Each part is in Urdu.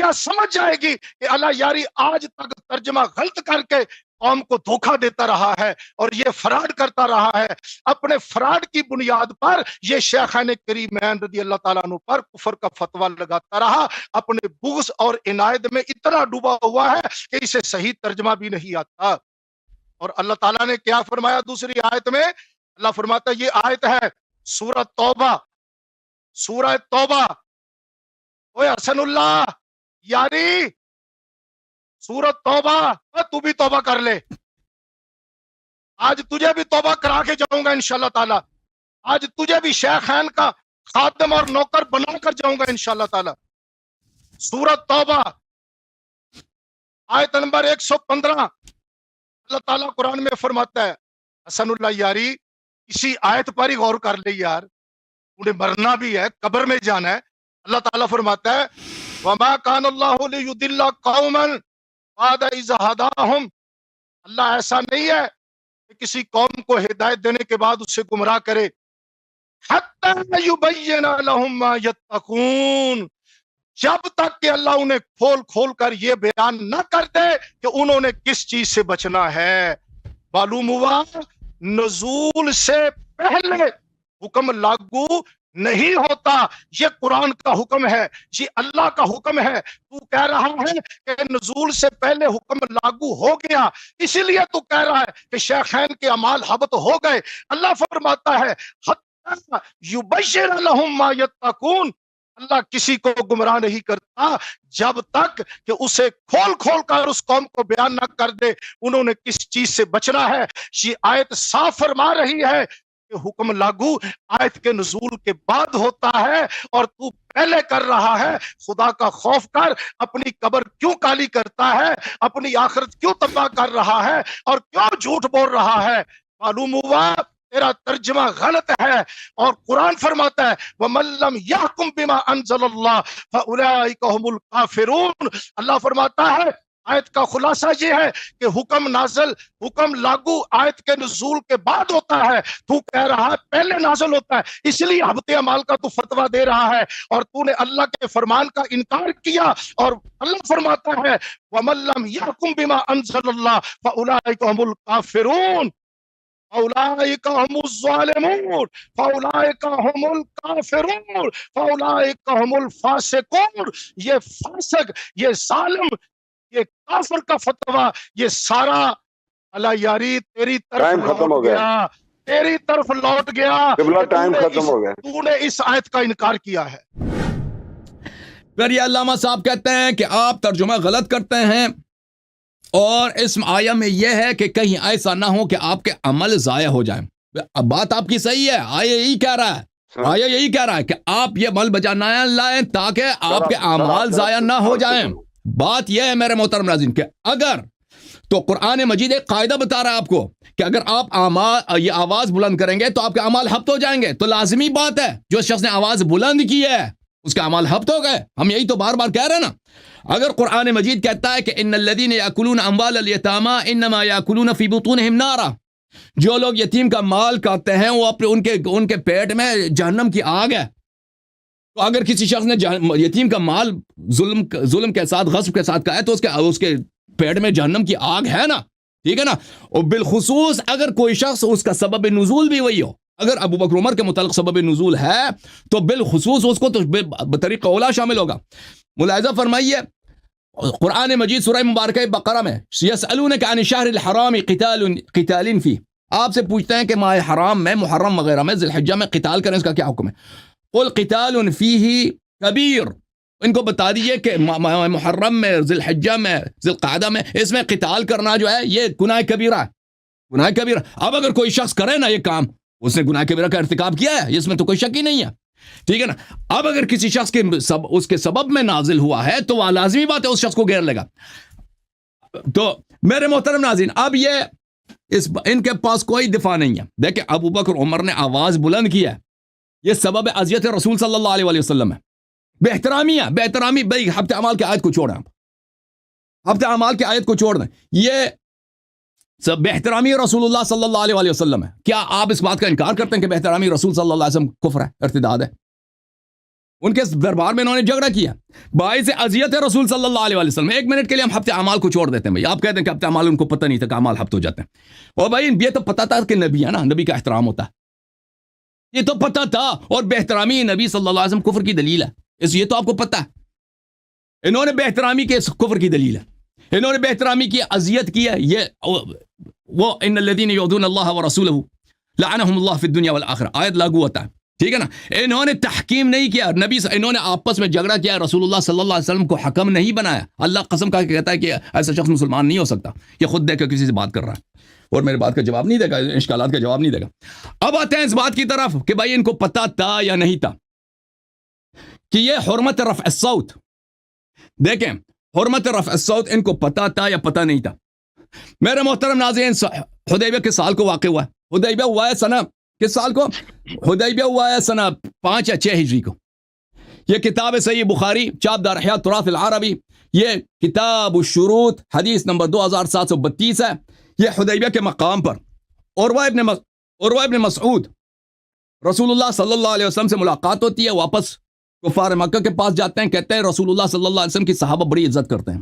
دنیا سمجھ جائے گی کہ اللہ یاری آج تک ترجمہ غلط کر کے قوم کو دھوکہ دیتا رہا ہے اور یہ فراڈ کرتا رہا ہے. اپنے فراڈ کی بنیاد پر یہ شیخین کریمین رضی اللہ تعالیٰ عنہ پر کفر کا فتویٰ لگاتا رہا. اپنے بغض اور عنایت میں اتنا ڈوبا ہوا ہے کہ اسے صحیح ترجمہ بھی نہیں آتا. اور اللہ تعالیٰ نے کیا فرمایا دوسری آیت میں؟ اللہ فرماتا ہے، یہ آیت ہے سورہ توبہ، سورہ توبہ. اوے حسن اللہ یاری، سورۃ توبہ، تو بھی توبہ کر لے. آج تجھے بھی توبہ کرا کے جاؤں گا انشاءاللہ تعالی. آج تجھے بھی شیخین کا خادم اور نوکر بنا کر جاؤں گا انشاءاللہ تعالی. سورۃ توبہ آیت نمبر 115. اللہ تعالیٰ قرآن میں فرماتا ہے، حسن اللہ یاری اسی آیت پر ہی غور کر لے یار، انہیں مرنا بھی ہے، قبر میں جانا ہے. اللہ تعالیٰ فرماتا ہے وَمَا كَانَ اللَّهُ لِيُضِلَّ قَوْمًا بَعْدَ إِذْ هَدَاهُمْ. اللہ ایسا نہیں ہے کہ کسی قوم کو ہدایت دینے کے بعد اسے گمراہ کرے. حَتَّى يُبَيِّنَ لَهُم مَّا يَتَّقُونَ، جب تک کہ اللہ انہیں کھول کھول کر یہ بیان نہ کر دے کہ انہوں نے کس چیز سے بچنا ہے. معلوم ہوا نزول سے پہلے حکم لاگو نہیں ہوتا. یہ قرآن کا حکم ہے، یہ اللہ کا حکم ہے. تو کہہ رہا ہے کہ نزول سے پہلے حکم لاگو ہو گیا، اسی لیے تو کہہ رہا ہے کہ شیخین کے اعمال حبط ہو گئے. اللہ فرماتا ہے حتی یبشر لہم ما یتقون، اللہ کسی کو گمراہ نہیں کرتا جب تک کہ اسے کھول کھول کر اس قوم کو بیان نہ کر دے انہوں نے کس چیز سے بچنا ہے. یہ آیت صاف فرما رہی ہے کہ حکم لاگو آیت کے نزول کے بعد ہوتا ہے، اور تو پہلے کر رہا ہے. خدا کا خوف کر، اپنی قبر کیوں کالی کرتا ہے، اپنی آخرت کیوں تباہ کر رہا ہے، اور کیوں جھوٹ بول رہا ہے. معلوم ہوا تیرا ترجمہ غلط ہے. اور قرآن فرماتا ہے وَمَن لَّمْ يَحْكُم بِمَا أَنزَلَ اللَّهُ فَأُولَٰئِكَ هُمُ الْكَافِرُونَ. اللہ فرماتا ہے آیت کا خلاصہ یہ ہے کہ حکم نازل، حکم لاگو آیت کے نزول کے بعد ہوتا ہے. تو کہہ رہا ہے پہلے نازل ہوتا ہے، اس لیے حبط اعمال کا تو فتویٰ دے رہا ہے، اور تو نے اللہ کے فرمان کا انکار کیا. اور اللہ فرماتا ہے وَمَن لَّمْ يَحْكُم بِمَا أَنزَلَ اللَّهُ فَأُولَٰئِكَ هُمُ الْكَافِرُونَ فَأُولَٰئِكَ هُمُ الظَّالِمُونَ فَأُولَٰئِكَ هُمُ الْكَافِرُونَ فَأُولَٰئِكَ هُمُ الْفَاسِقُونَ. یہ فاسق، یہ ظالم، یہ کافر کا فتویٰ، یہ سارا اللہ یاری تیری طرف لوٹ گیا، تیری طرف لوٹ گیا. ٹائم ختم ہو گیا، تو نے اس آیت کا انکار کیا ہے. پھر یہ علامہ صاحب کہتے ہیں کہ آپ ترجمہ غلط کرتے ہیں، اور اس آیہ میں یہ ہے کہ کہیں ایسا نہ ہو کہ آپ کے عمل ضائع ہو جائیں. اب بات آپ کی صحیح ہے، آیہ یہی کہہ رہا ہے، آیہ یہی کہہ رہا ہے کہ آپ یہ عمل بجا نہ لائیں تاکہ آپ کے اعمال ضائع نہ ہو جائیں. بات یہ ہے میرے محترم ناظرین کہ اگر تو قرآن مجید ایک قاعدہ بتا رہا ہے آپ کو کہ اگر آپ یہ آواز بلند کریں گے تو آپ کے اعمال حبط ہو جائیں گے. تو لازمی بات ہے جو شخص نے آواز بلند کی ہے اس کے اعمال حبط ہو گئے. ہم یہی تو بار بار کہہ رہے ہیں نا. اگر قرآن مجید کہتا ہے کہ ان الذین یاکلون اموال الیتامی انما یاکلون فی بطونہم نارا، جو لوگ یتیم کا مال کھاتے ہیں وہ اپنے ان کے پیٹ میں جہنم کی آگ ہے. تو اگر کسی شخص نے یتیم کا مال ظلم کے ساتھ، غصب کے ساتھ کھایا تو اس کے پیٹ میں جہنم کی آگ ہے نا، ٹھیک ہے نا. اور بالخصوص اگر کوئی شخص اس کا سبب نزول بھی وہی ہو، اگر ابو بکر عمر کے متعلق سبب نزول ہے تو بالخصوص اس کو تو بطریق اولا شامل ہوگا. ملاحظہ فرمائیے قرآن مجید سورہ مبارکہ بقرہ میں یسألونک عن الشہر الحرام قتال فیہ، آپ سے پوچھتے ہیں کہ ماہ حرام میں، محرم وغیرہ میں، ذی الحجہ میں قتال کریں، اس کا کیا حکم ہے؟ قل قتال فیہ کبیر، ان کو بتا دیجئے کہ محرم میں، ذی الحجہ میں، ذی القعدہ میں، اس میں قتال کرنا جو ہے یہ گناہ کبیرہ ہے، گناہ کبیرہ. اب اگر کوئی شخص کرے نا یہ کام، اس نے گناہ کبیرہ کا ارتکاب کیا ہے، اس میں تو کوئی شک ہی نہیں ہے، ٹھیک ہے نا. اب اگر کسی شخص کے اس کے سبب میں نازل ہوا ہے تو وہ لازمی بات ہے اس شخص کو گھیر لے گا. تو میرے محترم ناظرین، اب یہ ان کے پاس کوئی دفاع نہیں ہے. دیکھیں ابو بکر عمر نے آواز بلند کی ہے، یہ سبب اذیت رسول صلی اللہ علیہ وسلم ہے، بے احترامی ہے، بے احترامی. بھائی ہفتے اعمال کی آیت کو چھوڑیں، ہفتے اعمال کی آیت کو چھوڑ دیں، یہ سب بے احترامی رسول اللہ صلی اللہ علیہ وسلم ہے. کیا آپ اس بات کا انکار کرتے ہیں کہ بے احترامی رسول صلی اللہ علیہ وسلم کفر ہے، ارتداد ہے؟ ان کے دربار میں انہوں نے جھگڑا کیا باعث اذیت رسول صلی اللہ علیہ وسلم. ایک منٹ کے لیے ہم ہفتے اعمال کو چھوڑ دیتے ہیں بھائی. آپ کہتے ہیں کہ ہفتے اعمال ان کو پتہ نہیں تھا کہ اعمال ہفت ہو جاتے ہیں. اور بھائی یہ تو پتہ تھا کہ نبی ہے نا, نبی کا احترام ہوتا ہے, یہ تو پتہ تھا. اور بے احترامی نبی صلی اللہ علیہ وسلم کفر کی دلیل ہے, یہ تو آپ کو پتہ ہے. انہوں نے بے احترامی کے کفر کی دلیل ہے, انہوں نے بے احترامی کی اذیت کی ہے. یہ وہ ان الذین یؤذون اللہ ورسولہ لعنہم اللہ فی الدنیا والآخرہ آیت لاگو ہوتا ہے, ٹھیک ہے نا. انہوں نے تحکیم نہیں کیا نبی, انہوں نے آپس میں جھگڑا کیا, رسول اللہ صلی اللہ علیہ وسلم کو حکم نہیں بنایا. اللہ قسم کا کہتا ہے کہ ایسا شخص مسلمان نہیں ہو سکتا. یہ خود دیکھ کر کسی سے بات کر رہا ہے اور میرے بات کا جواب نہیں دے گا, اشکالات کا جواب نہیں دے گا. اب آتے ہیں اس بات کی طرف کہ بھائی ان کو پتہ تھا یا نہیں تھا کہ یہ حرمت رفع الصوت, دیکھیں حرمت رفع الصوت ان کو پتہ تھا یا پتہ نہیں تھا. میرے محترم ناظرین, حدیبیہ کے سال کو واقع ہوا ہے. حدیبیہ ہوا ہے سنہ کس سال کو؟ حدیبیہ ہوا ہے سنہ 5 یا 6 ہجری کو. یہ کتاب صحیح بخاری چاپ دار احیاء تراث العربی, یہ کتاب الشروط حدیث نمبر 2732 ہے. یہ حدیبیہ کے مقام پر عروہ ابن مسعود رسول اللہ صلی اللہ علیہ وسلم سے ملاقات ہوتی ہے, واپس کفار مکہ کے پاس جاتے ہیں, کہتے ہیں رسول اللہ صلی اللہ علیہ وسلم کی صحابہ بڑی عزت کرتے ہیں.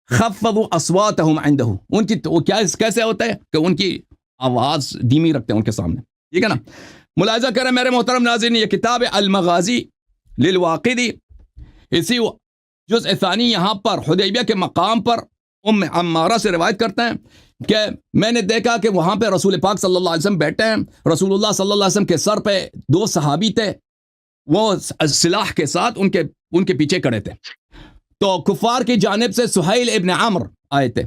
خفضوا اصواتهم عنده, ان کی وہ کیسے ہوتا ہے کہ ان کی آواز دھیمی رکھتے ہیں ان کے سامنے, ٹھیک ہے نا. ملاحظہ کریں میرے محترم ناظرین, یہ کتاب المغازی للواقدی اسی جزء ثانی یہاں پر حدیبیہ کے مقام پر ام عمارہ سے روایت کرتے ہیں کہ میں نے دیکھا کہ وہاں پہ رسول پاک صلی اللہ علیہ وسلم بیٹھے ہیں. رسول اللہ صلی اللہ علیہ وسلم کے سر پہ 2 صحابی تھے, وہ سلاح کے ساتھ ان کے پیچھے کھڑے تھے. تو کفار کی جانب سے سہیل ابن عمر آئے تھے,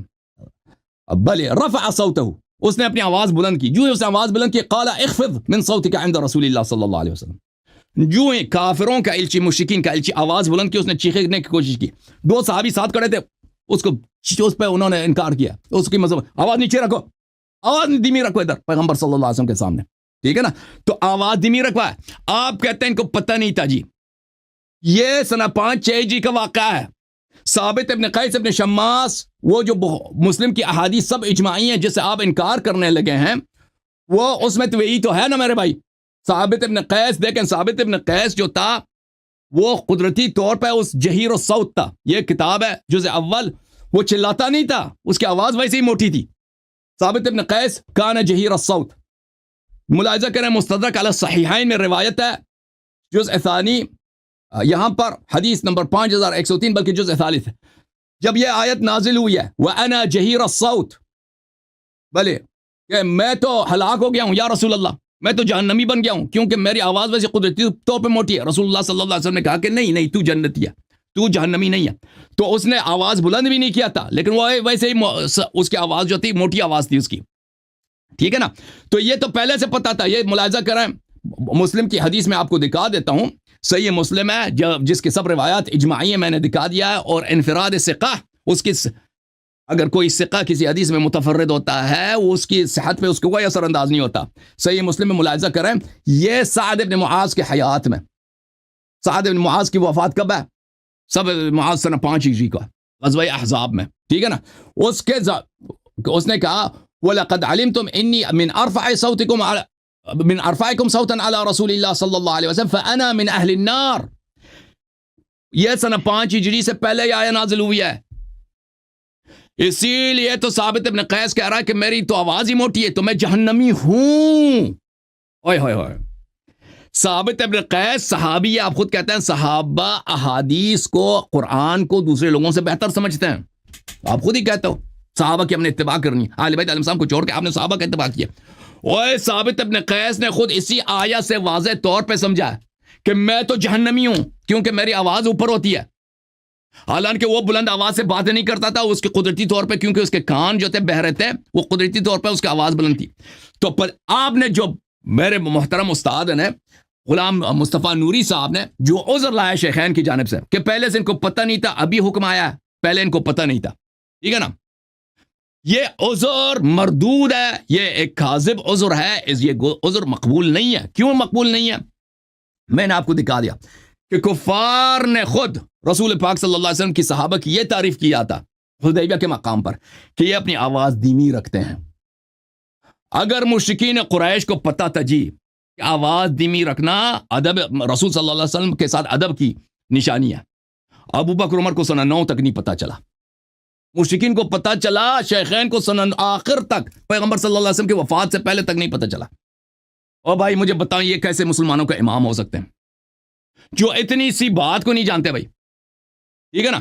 بلے رفع صوتہ, اس نے اپنی آواز بلند کی. جو ہی اس نے آواز بلند کی, قال اخفض من صوتک عند رسول اللہ صلی اللہ علیہ وسلم. جو ہی کافروں کا الچی, مشرکین کا الچی آواز بلند کی, اس نے چیخنے کی کوشش کی. 2 صحابی ساتھ کھڑے تھے, اس پہ انہوں نے انکار کیا. اس کی مذہب آواز نیچے رکھو, آواز دھیمی رکھو ادھر پیغمبر صلی اللہ علیہ وسلم کے سامنے, ٹھیک ہے نا. تو آواز دھیمی رکھوا ہے. آپ کہتے ہیں ان کو پتہ نہیں تھا. جی یہ سنہ 5-6 ہجری کا واقعہ ہے. ثابت ابن قیس ابن شماس, وہ جو مسلم کی احادیث سب اجماعی ہیں جس سے آپ انکار کرنے لگے ہیں, وہ اس میں تو یہی تو ہے نا میرے بھائی. ثابت ابن قیس, دیکھیں ثابت ابن قیس جو تھا وہ قدرتی طور پہ اس جہیر الصوت تھا. یہ کتاب ہے جزء اول, وہ چلاتا نہیں تھا, اس کی آواز ویسے ہی موٹی تھی. ثابت ابن قیس کان جہیر الصوت. ملاحظہ کریں مستدرک علی الصحیحین میں روایت ہے جزء ثانی یہاں پر حدیث نمبر 5103 بلکہ جزء ثالث ہے. جب یہ آیت نازل ہوئی ہے وَأَنَا جَهِيرَ الصَّوْتِ, بلے کہ میں تو ہلاک ہو گیا ہوں یا رسول اللہ, میں تو جہنمی بن گیا ہوں کیونکہ میری آواز ویسے قدرتی طور پہ موٹی ہے. رسول اللہ صلی اللہ علیہ وسلم نے کہا کہ نہیں تو جنتی ہے, تو جہنمی نہیں ہے. تو اس نے آواز بلند بھی نہیں کیا تھا, لیکن وہ ویسے ہی اس کی آواز جو تھی موٹی آواز تھی اس کی, ٹھیک ہے نا. تو یہ تو پہلے سے پتا تھا. یہ ملاحظہ کریں مسلم کی حدیث میں آپ کو دکھا دیتا ہوں, صحیح مسلم ہے جس کی سب روایات اجماعی ہیں, میں نے دکھا دیا ہے. اور انفراد ثقہ, اس کی اگر کوئی ثقہ کسی حدیث میں متفرد ہوتا ہے وہ اس کی صحت پہ اس کو کوئی اثر انداز نہیں ہوتا. صحیح مسلم میں ملاحظہ کریں, یہ سعد ابن معاذ کے حیات میں, سعد ابن معاذ کی وفات کب ہے؟ سب معاذ سنہ 5 ہجری کا غزوہ احزاب میں, ٹھیک ہے نا. اس نے کہا وَلَقَدْ عَلِمْتُمْ إِنِّي مِنْ أَرْفَعِ صَوْتِكُمْ من ارفعکم صوتا علی رسول اللہ صلی اللہ علیہ وسلم فانا من اہل النار. یہ سنہ 5 ہجری سے پہلے یہ آیت نازل ہوئی ہے. اسی لیے تو ثابت ابن قیس کہہ رہا ہے کہ میری تو آواز ہی موٹی ہے تو میں جہنمی ہوں. اوئے ہوئے ہوئے. ثابت ابن قیس صحابی ہے, آپ خود کہتے ہیں صحابہ احادیث کو, قرآن کو دوسرے لوگوں سے بہتر سمجھتے ہیں. آپ خود ہی کہتے ہو صحابہ کی ہم نے اتباع کرنی, اہل بیت علیہ السلام کو چھوڑ کے آپ نے صحابہ کا اتباع کیا. اوے ثابت ابن قیس نے خود اسی آیت سے واضح طور پہ سمجھا کہ میں تو جہنمی ہوں کیونکہ میری آواز اوپر ہوتی ہے. حالانکہ وہ بلند آواز سے بات نہیں کرتا تھا, اس کے قدرتی طور پہ کیونکہ اس کے کان جو تھے بہ رہے تھے, وہ قدرتی طور پہ اس کی آواز بلند تھی. تو پر آپ نے جو میرے محترم استاد نے غلام مصطفیٰ نوری صاحب نے جو عذر لایا شیخین کی جانب سے کہ پہلے سے ان کو پتہ نہیں تھا, ابھی حکم آیا ہے, پہلے ان کو پتہ نہیں تھا, ٹھیک ہے نا. یہ عذر مردود ہے, یہ ایک کاذب عذر ہے, یہ عذر مقبول نہیں ہے. کیوں مقبول نہیں ہے؟ میں نے آپ کو دکھا دیا کہ کفار نے خود رسول پاک صلی اللہ علیہ وسلم کی صحابہ کی یہ تعریف کیا تھا حدیبیہ کے مقام پر کہ یہ اپنی آواز دھیمی رکھتے ہیں. اگر مشرکین قریش کو پتہ تھا جی کہ آواز دھیمی رکھنا ادب رسول صلی اللہ علیہ وسلم کے ساتھ ادب کی نشانی ہے. ابو بکر عمر کو سنہ 9 تک نہیں پتا چلا, مشرکین کو پتا چلا, شیخین کو سنہ آخر تک, پیغمبر صلی اللہ علیہ وسلم کی وفات سے پہلے تک نہیں پتا چلا. اور بھائی مجھے بتائیں یہ کیسے مسلمانوں کا امام ہو سکتے ہیں جو اتنی سی بات کو نہیں جانتے بھائی, ٹھیک ہے نا.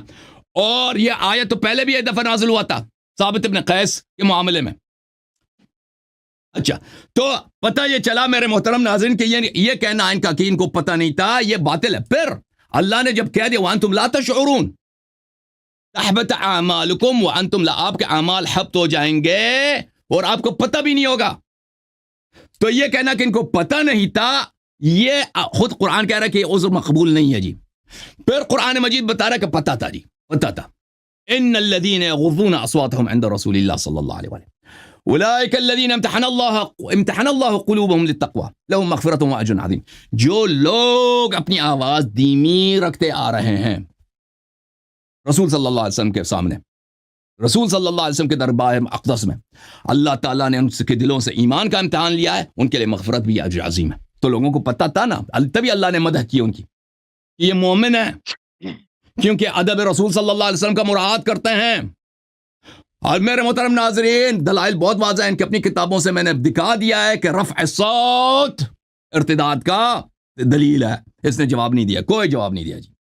اور یہ آیت تو پہلے بھی ایک دفعہ نازل ہوا تھا ثابت ابن قیس کے معاملے میں. اچھا تو پتہ یہ چلا میرے محترم ناظرین کہ یہ کہنا ان کا کہ ان کو پتہ نہیں تھا یہ باطل ہے. پھر اللہ نے جب کہہ دیا وانتم لا تشعرون تحبط اعمالکم وانتم لا, آپ کے اعمال حبط ہو جائیں گے اور آپ کو پتہ بھی نہیں ہوگا. تو یہ کہنا کہ ان کو پتہ نہیں تھا, یہ خود قرآن کہہ رہا ہے کہ یہ عذر مقبول نہیں ہے جی. پھر قرآن مجید بتا رہا ہے کہ پتہ تھا جی, پتہ تھا. ان الذين يغضون اصواتهم عند رسول الله صلى الله عليه وسلم اولئك الذين امتحن الله قلوبهم للتقوى لهم مغفرة واجر عظيم. جو لوگ اپنی آواز دھیمی رکھتے آ رہے ہیں رسول صلی اللہ علیہ وسلم کے سامنے, رسول صلی اللہ علیہ وسلم کے دربار اقدس میں, اللہ تعالیٰ نے ان کے دلوں سے ایمان کا امتحان لیا ہے, ان کے لیے مغفرت بھی اجر عظیم ہے. تو لوگوں کو پتہ تھا نا, تبھی اللہ نے مدح کی ان کی, یہ مومن ہے کیونکہ ادب رسول صلی اللہ علیہ وسلم کا مراعات کرتے ہیں. اور میرے محترم ناظرین دلائل بہت واضح ہیں, ان کی اپنی کتابوں سے میں نے دکھا دیا ہے کہ رفع الصوت ارتداد کا دلیل ہے. اس نے جواب نہیں دیا, کوئی جواب نہیں دیا جی.